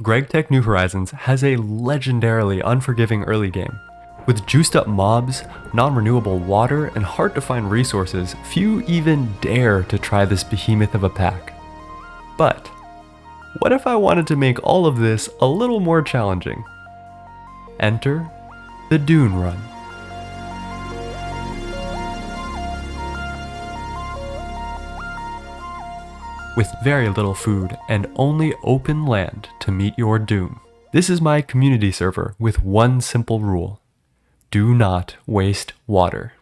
Gregtech New Horizons has a legendarily unforgiving early game. With juiced up mobs, non-renewable water, and hard to find resources, few even dare to try this behemoth of a pack. But, what if I wanted to make all of this a little more challenging? Enter the Dune Run. With very little food and only open land to meet your doom. This is my community server with one simple rule. Do not waste water.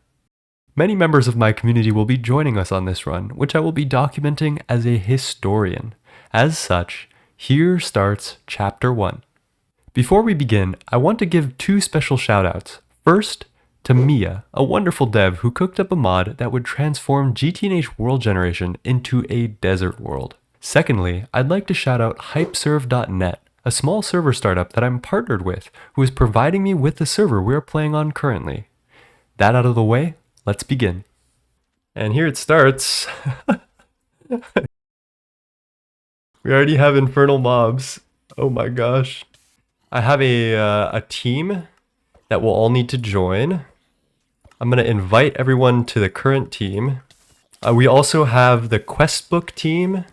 Many members of my community will be joining us on this run, which I will be documenting as a historian. As such, here starts Chapter 1. Before we begin, I want to give two special shoutouts. First, to Mia, a wonderful dev who cooked up a mod that would transform GTNH world generation into a desert world. Secondly, I'd like to shout out hypeserve.net, a small server startup that I'm partnered with, who is providing me with the server we're playing on currently. That out of the way, let's begin. And here it starts. We already have infernal mobs. Oh my gosh. I have a team that we'll all need to join. I'm going to invite everyone to the current team. We also have the quest book team.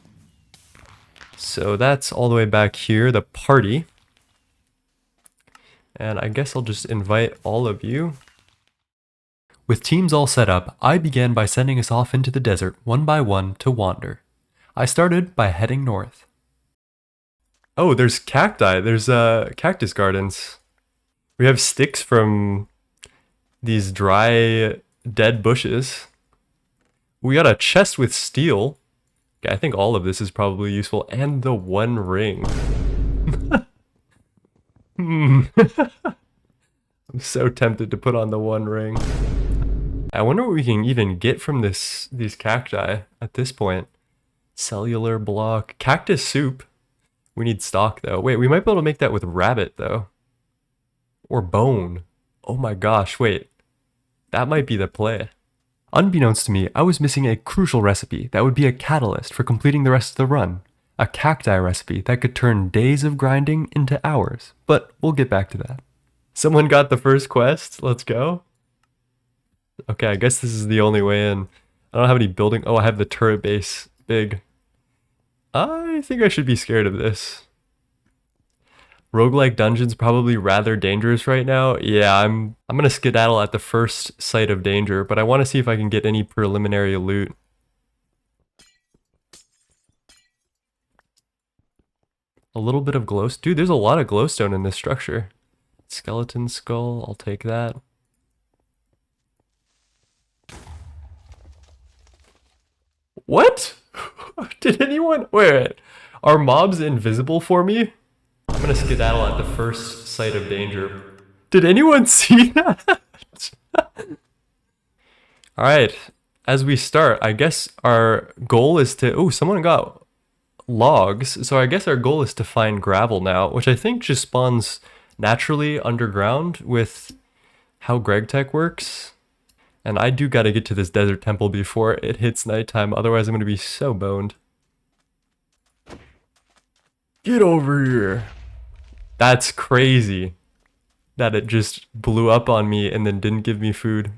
So that's all the way back here, the party. And I guess I'll just invite all of you. With teams all set up, I began by sending us off into the desert one by one to wander. I started by heading north. Oh, there's cacti. There's cactus gardens. We have sticks from these dry, dead bushes. We got a chest with steel. Okay, I think all of this is probably useful. And the one ring. I'm so tempted to put on the one ring. I wonder what we can even get from these cacti at this point. Cellular block. Cactus soup. We need stock though. Wait, we might be able to make that with rabbit though. Or bone. Oh my gosh, wait. That might be the play. Unbeknownst to me, I was missing a crucial recipe that would be a catalyst for completing the rest of the run. A cacti recipe that could turn days of grinding into hours. But we'll get back to that. Someone got the first quest. Let's go. Okay, I guess this is the only way in. I don't have any building. Oh, I have the turret base. Big. I think I should be scared of this. Roguelike dungeons probably rather dangerous right now. Yeah, I'm gonna skedaddle at the first sight of danger, but I want to see if I can get any preliminary loot. A little bit of glowstone. Dude, there's a lot of glowstone in this structure. Skeleton skull, I'll take that. What? Did anyone... Wait, are mobs invisible for me? I'm gonna skedaddle at the first sight of danger. Did anyone see that? Alright, as we start, I guess our goal is to... Oh, someone got logs. So I guess our goal is to find gravel now, which I think just spawns naturally underground with how Gregtech works. And I do gotta get to this desert temple before it hits nighttime, otherwise I'm gonna be so boned. Get over here. That's crazy that it just blew up on me and then didn't give me food.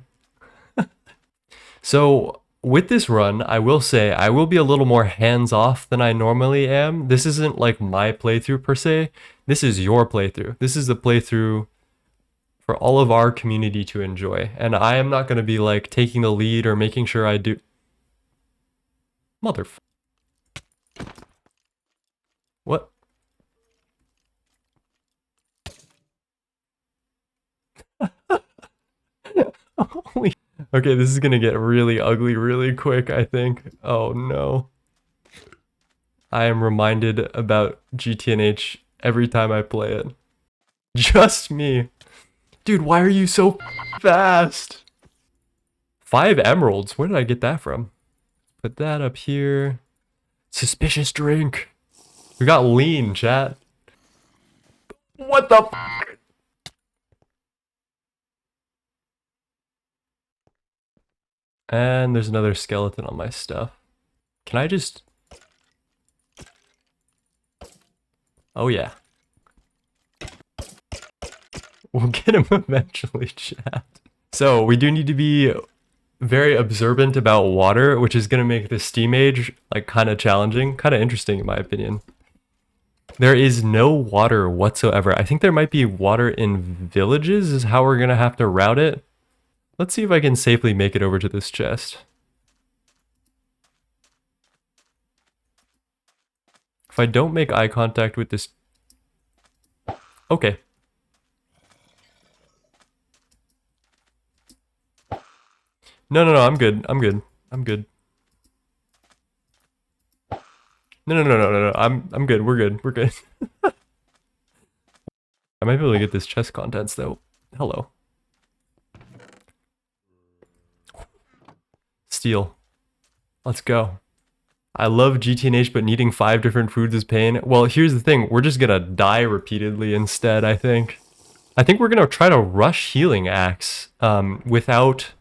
So with this run, I will say I will be a little more hands-off than I normally am. This isn't like my playthrough per se. This is your playthrough. This is the playthrough for all of our community to enjoy. And I am not going to be like taking the lead or making sure I do... Motherfucker. What? Holy... Okay, this is gonna get really ugly really quick, I think. Oh no. I am reminded about GTNH every time I play it. Just me. Dude, why are you so fast? 5 emeralds, where did I get that from? Put that up here. Suspicious drink. We got lean, chat. What the f***? And there's another skeleton on my stuff. Can I just... Oh yeah. We'll get him eventually, chat. So we do need to be very observant about water, which is going to make the steam age like kind of challenging, kind of interesting in my opinion. There is no water whatsoever. I think there might be water in villages is how we're going to have to route it. Let's see if I can safely make it over to this chest. If I don't make eye contact with this... Okay. No, I'm good. I'm good. No. I'm good. We're good. I might be able to get this chest contents though. Hello. Steel. Let's go. I love GTNH, but needing 5 different foods is pain. Well, here's the thing. We're just gonna die repeatedly instead, I think. I think we're gonna try to rush healing axe without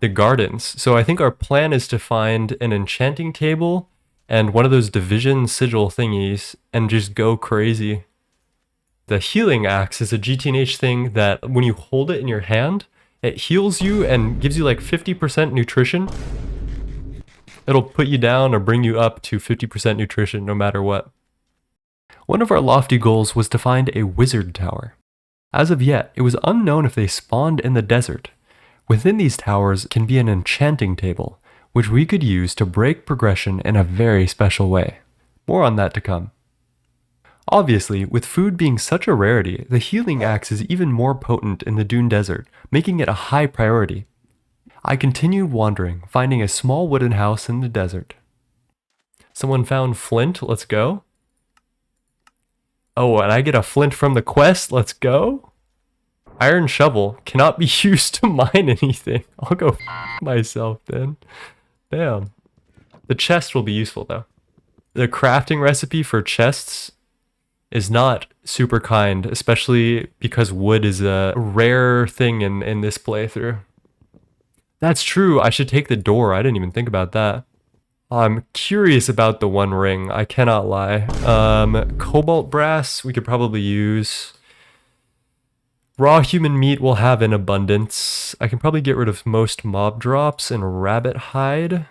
the gardens. So I think our plan is to find an enchanting table and one of those division sigil thingies and just go crazy. The healing axe is a GTNH thing that when you hold it in your hand, it heals you and gives you like 50% nutrition. It'll put you down or bring you up to 50% nutrition no matter what. One of our lofty goals was to find a wizard tower. As of yet, it was unknown if they spawned in the desert. Within these towers can be an enchanting table, which we could use to break progression in a very special way. More on that to come. Obviously, with food being such a rarity, the healing axe is even more potent in the Dune desert, making it a high priority. I continued wandering, finding a small wooden house in the desert. Someone found flint, let's go. Oh, and I get a flint from the quest, let's go. Iron shovel cannot be used to mine anything. I'll go myself then. Damn. The chest will be useful though. The crafting recipe for chests is not super kind, especially because wood is a rare thing in this playthrough. That's true, I should take the door. I didn't even think about that. I'm curious about the one ring, I cannot lie. Cobalt brass we could probably use. Raw human meat we'll have in abundance. I can probably get rid of most mob drops and rabbit hide.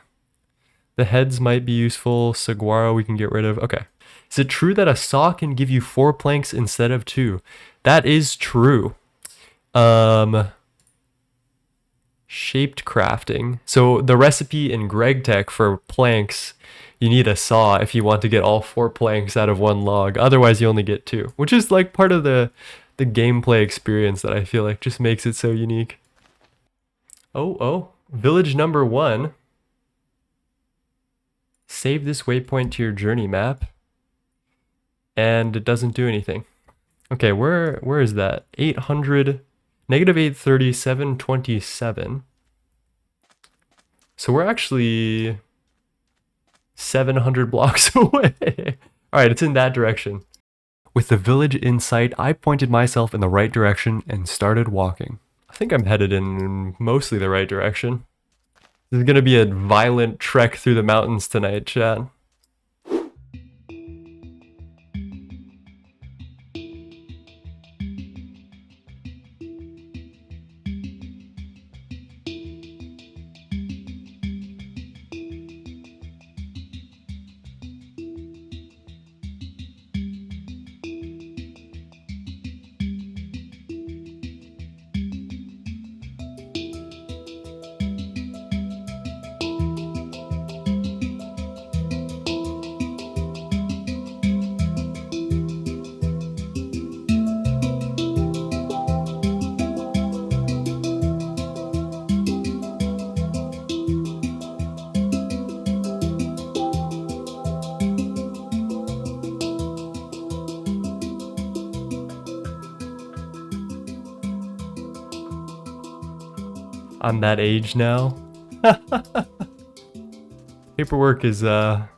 The heads might be useful. Saguaro we can get rid of. Okay. Is it true that a saw can give you 4 planks instead of 2? That is true. Shaped crafting. So the recipe in Gregtech for planks, you need a saw if you want to get all 4 planks out of one log. Otherwise you only get 2, which is like part of the gameplay experience that I feel like just makes it so unique. Oh, village number 1. Save this waypoint to your journey map. And it doesn't do anything. Okay, where is that? 800, negative 830, 727. So we're actually 700 blocks away. All right, it's in that direction. With the village in sight, I pointed myself in the right direction and started walking. I think I'm headed in mostly the right direction. This is gonna be a violent trek through the mountains tonight, chat. I'm that age now. Paperwork is part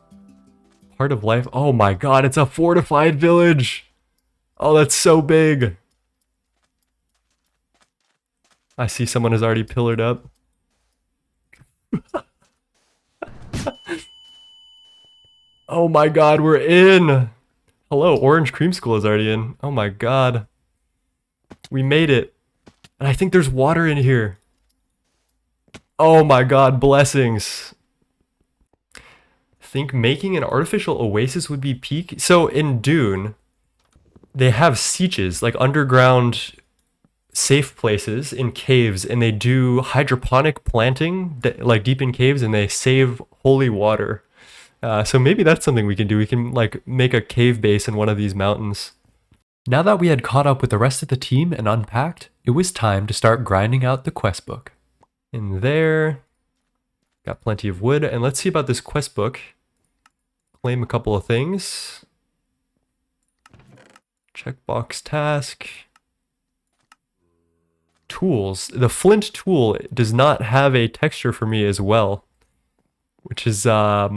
of life. Oh my god, it's a fortified village. Oh, that's so big. I see someone has already pillared up. Oh my god, we're in. Hello, Orange Cream School is already in. Oh my god. We made it. And I think there's water in here. Oh my god, blessings. Think making an artificial oasis would be peak. So in Dune, they have sieges, like underground safe places in caves, and they do hydroponic planting, like deep in caves, and they save holy water. So maybe that's something we can do. We can like make a cave base in one of these mountains. Now that we had caught up with the rest of the team and unpacked, it was time to start grinding out the quest book. In there, got plenty of wood, and let's see about this quest book. Claim a couple of things. Checkbox task. Tools. The flint tool does not have a texture for me as well, which is that's a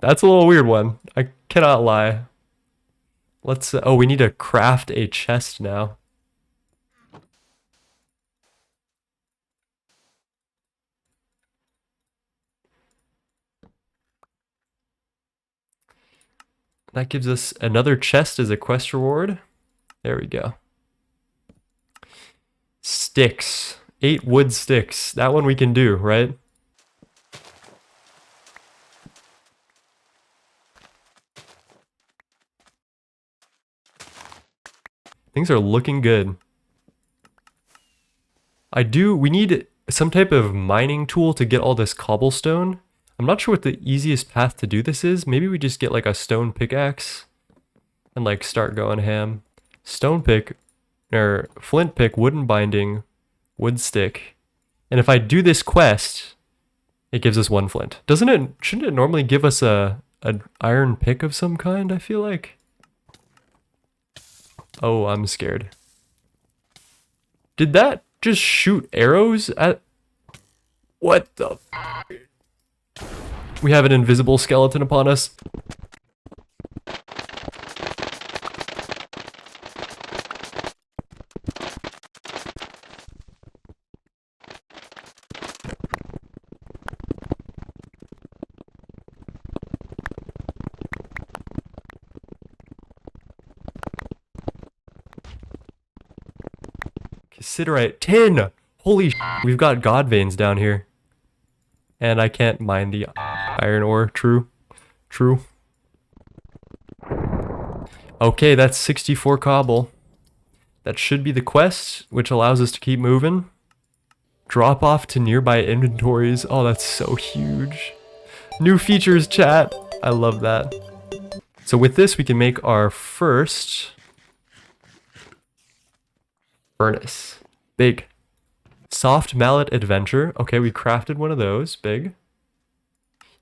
little weird one. I cannot lie. Let's oh, we need to craft a chest now. That gives us another chest as a quest reward. There we go. Sticks. 8 wood sticks. That one we can do, right? Things are looking good. We need some type of mining tool to get all this cobblestone. I'm not sure what the easiest path to do this is. Maybe we just get like a stone pickaxe and like start going ham. Stone pick, or flint pick, wooden binding, wood stick. And if I do this quest, it gives us 1 flint. Shouldn't it normally give us an iron pick of some kind, I feel like? Oh, I'm scared. Did that just shoot arrows at... What the... We have an invisible skeleton upon us. Considerate. 10! Holy sh**, we've got god veins down here. And I can't mine the iron ore. True. True. Okay, that's 64 cobble. That should be the quest, which allows us to keep moving. Drop off to nearby inventories. Oh, that's so huge. New features, chat. I love that. So with this, we can make our first furnace. Big. Soft mallet adventure. Okay, we crafted one of those. Big.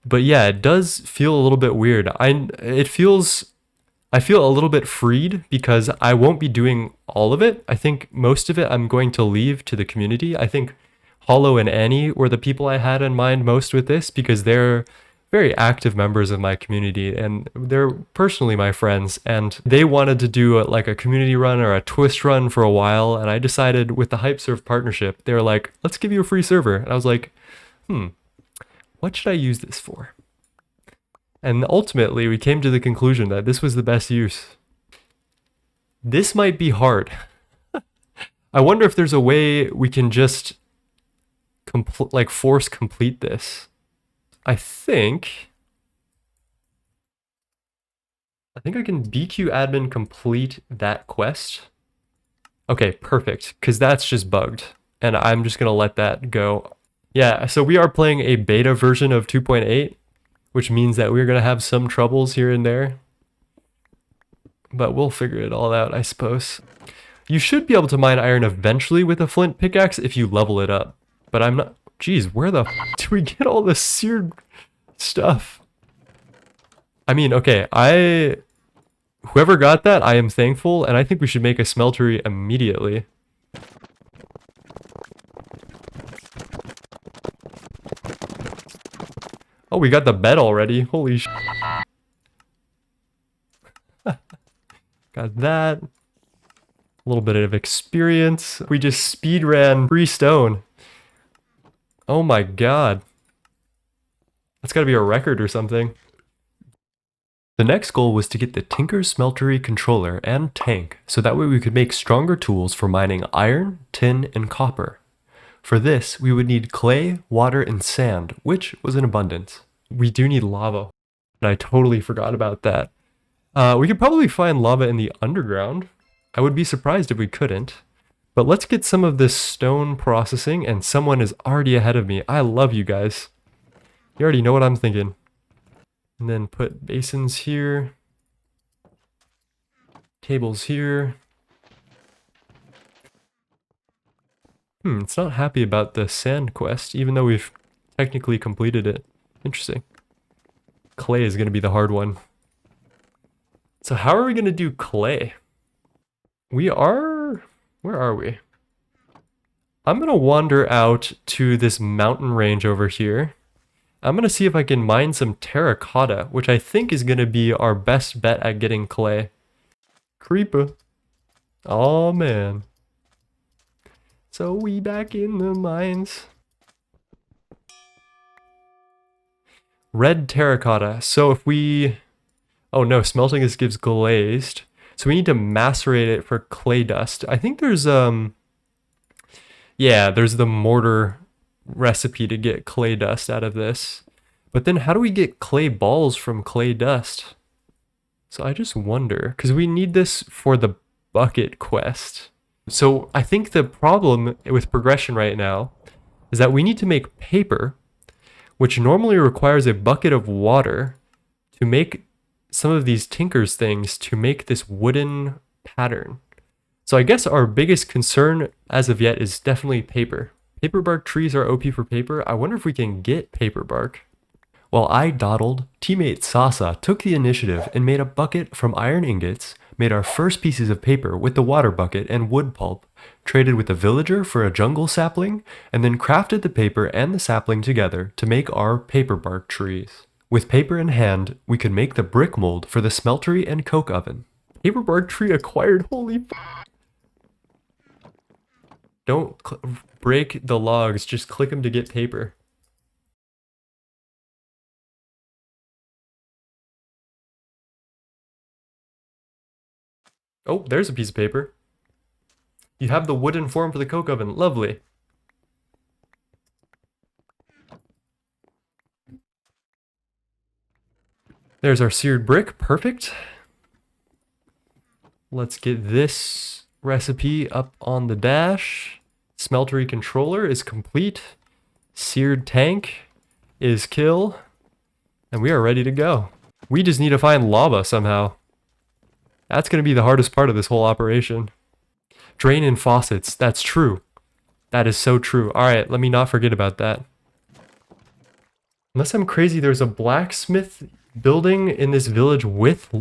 But yeah, it does feel a little bit weird. I feel a little bit freed because I won't be doing all of it. I think most of it I'm going to leave to the community. I think Hollow and Annie were the people I had in mind most with this because they're very active members of my community and they're personally my friends, and they wanted to do like a community run or a twist run for a while, and I decided with the HypeServe partnership, they were like, let's give you a free server. And I was like, what should I use this for? And ultimately we came to the conclusion that this was the best use. This might be hard. I wonder if there's a way we can just force complete this. I think I can BQ admin complete that quest. Okay, perfect, because that's just bugged, and I'm just gonna let that go. Yeah, so we are playing a beta version of 2.8, which means that we're gonna have some troubles here and there, but we'll figure it all out, I suppose. You should be able to mine iron eventually with a flint pickaxe if you level it up, but I'm not... Jeez, where the f do we get all this seared stuff? I mean, okay, whoever got that, I am thankful, and I think we should make a smeltery immediately. Oh, we got the bed already. Holy sh**. Got that. A little bit of experience. We just speed ran 3 stone. Oh my god. That's gotta be a record or something. The next goal was to get the Tinker's Smeltery controller and tank, so that way we could make stronger tools for mining iron, tin, and copper. For this, we would need clay, water, and sand, which was in abundance. We do need lava, and I totally forgot about that. We could probably find lava in the underground. I would be surprised if we couldn't. But let's get some of this stone processing, and someone is already ahead of me. I love you guys. You already know what I'm thinking. And then put basins here. Tables here. It's not happy about the sand quest, even though we've technically completed it. Interesting. Clay is going to be the hard one. So how are we going to do clay? Where are we? I'm going to wander out to this mountain range over here. I'm going to see if I can mine some terracotta, which I think is going to be our best bet at getting clay. Creeper. Oh man. So we back in the mines. Red terracotta. So if we... Oh no, smelting this gives glazed. So we need to macerate it for clay dust. I think there's yeah, there's the mortar recipe to get clay dust out of this. But then how do we get clay balls from clay dust? So I just wonder, because we need this for the bucket quest. So I think the problem with progression right now is that we need to make paper, which normally requires a bucket of water to make some of these tinkers things to make this wooden pattern. So I guess our biggest concern as of yet is definitely paper. Paper bark trees are OP for paper. I wonder if we can get paper bark. While I dawdled, teammate Sasa took the initiative and made a bucket from iron ingots, made our first pieces of paper with the water bucket and wood pulp, traded with a villager for a jungle sapling, and then crafted the paper and the sapling together to make our paper bark trees. With paper in hand, we could make the brick mold for the smeltery and coke oven. Paper bark tree acquired, holy f***. Don't break the logs, just click them to get paper. Oh, there's a piece of paper. You have the wooden form for the coke oven, lovely. There's our seared brick, perfect. Let's get this recipe up on the dash. Smeltery controller is complete. Seared tank is kill. And we are ready to go. We just need to find lava somehow. That's going to be the hardest part of this whole operation. Drain in faucets, that's true. That is so true. Alright, let me not forget about that. Unless I'm crazy, there's a blacksmith building in this village with...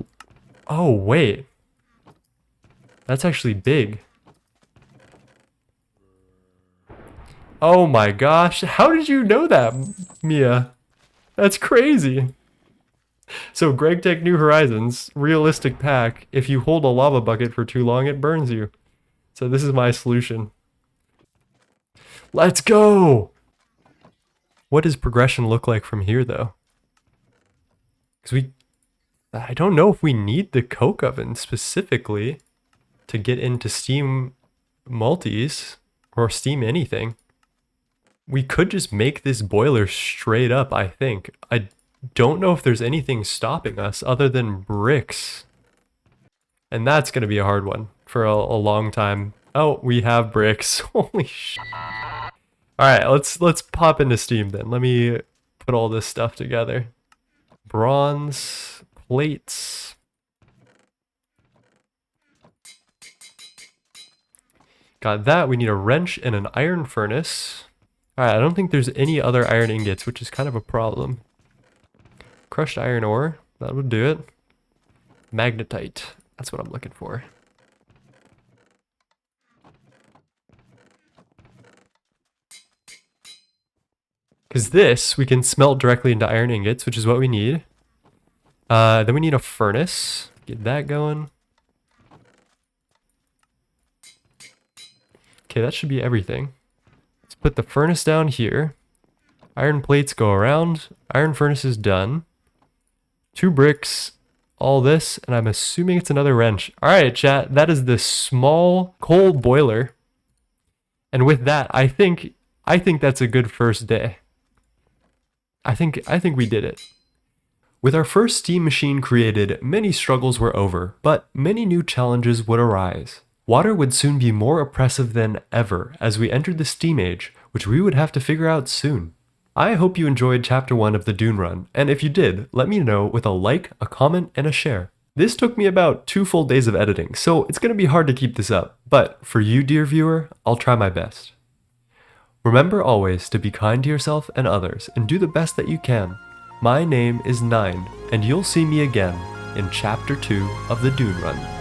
Oh, wait. That's actually big. Oh my gosh, how did you know that, Mia? That's crazy. So Gregtech New Horizons, realistic pack, if you hold a lava bucket for too long, it burns you. So this is my solution. Let's go! What does progression look like from here, though? Because I don't know if we need the coke oven specifically to get into Steam multis or Steam anything. We could just make this boiler straight up, I think. I don't know if there's anything stopping us other than bricks. And that's going to be a hard one for a long time. Oh, we have bricks. Holy shit. Alright, let's pop into Steam then. Let me put all this stuff together. Bronze plates. Got that. We need a wrench and an iron furnace. Alright, I don't think there's any other iron ingots, which is kind of a problem. Crushed iron ore. That would do it. Magnetite. That's what I'm looking for. Because this, we can smelt directly into iron ingots, which is what we need. Then we need a furnace. Get that going. Okay, that should be everything. Let's put the furnace down here. Iron plates go around. Iron furnace is done. 2 bricks all this, and I'm assuming it's another wrench. All right, chat, that is the small coal boiler. And with that, I think that's a good first day. I think we did it. With our first steam machine created, many struggles were over, but many new challenges would arise. Water would soon be more oppressive than ever as we entered the steam age, which we would have to figure out soon. I hope you enjoyed chapter 1 of the Dune run, and if you did, let me know with a like, a comment, and a share. This took me about 2 full days of editing, so it's going to be hard to keep this up, but for you, dear viewer, I'll try my best. Remember always to be kind to yourself and others, and do the best that you can. My name is Nine, and you'll see me again in chapter 2 of the Dune run.